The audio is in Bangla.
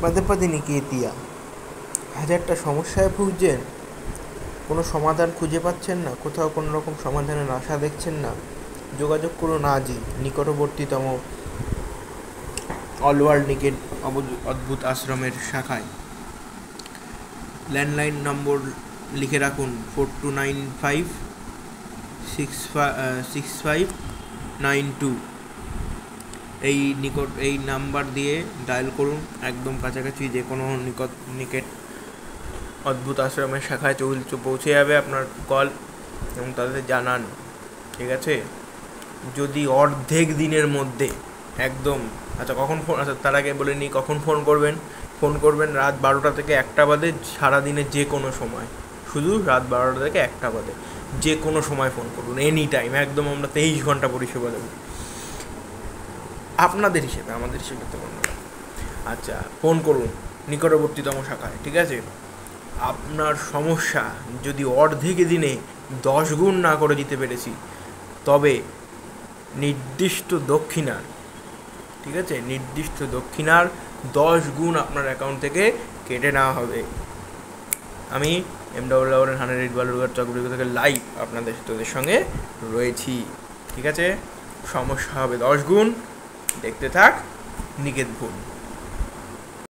पदे पदे निकेतिया হাজারটা সমস্যায় ভুগছেন, কোনো সমাধান খুঁজে পাচ্ছেন না, কোথাও কোনো রকম সমাধানের আশা দেখছেন না, যোগাযোগ করুন আজই নিকটবর্তীতম অল ওয়ার্ল্ড নিকেট অদ্ভুত আশ্রমের শাখায়। ল্যান্ডলাইন নম্বর লিখে রাখুন 42956592। এই নাম্বার দিয়ে ডায়াল করুন, একদম কাছাকাছি যে কোনো নিকেট অদ্ভুত আশ্রমের শাখায় পৌঁছে যাবে আপনার কল, এবং তাদের জানান, ঠিক আছে? যদি অর্ধেক দিনের মধ্যে একদম, আচ্ছা কখন ফোন, আচ্ছা তার আগে বলে নিই কখন ফোন করবেন। ফোন করবেন রাত 12টা থেকে 1টা বাদে, সারাদিনে যে কোনো সময়, শুধু রাত 12টা থেকে 1টা বাদে যে কোনো সময় ফোন করুন, এনি টাইম, একদম আমরা 23 ঘন্টা পরিষেবা দেবো আপনাদের হিসেবে, আমাদের হিসেবে তো কোনো। আচ্ছা ফোন করুন নিকটবর্তীতম শাখায়, ঠিক আছে? আপনার সমস্যা যদি অর্ধেক দিনে 10 গুণ না করে দিতে পেরেছি, তবে নির্দিষ্ট দক্ষিণার, ঠিক আছে, নির্দিষ্ট দক্ষিণার 10 গুণ আপনার অ্যাকাউন্ট থেকে কেটে নেওয়া হবে। আমি MWR100 বালুরঘাট চকগুড়ি থেকে লাইভ আপনাদের তোদের সঙ্গে রয়েছি, ঠিক আছে? সমস্যা হবে 10 গুণ, দেখতে থাক নিকেত ভুল।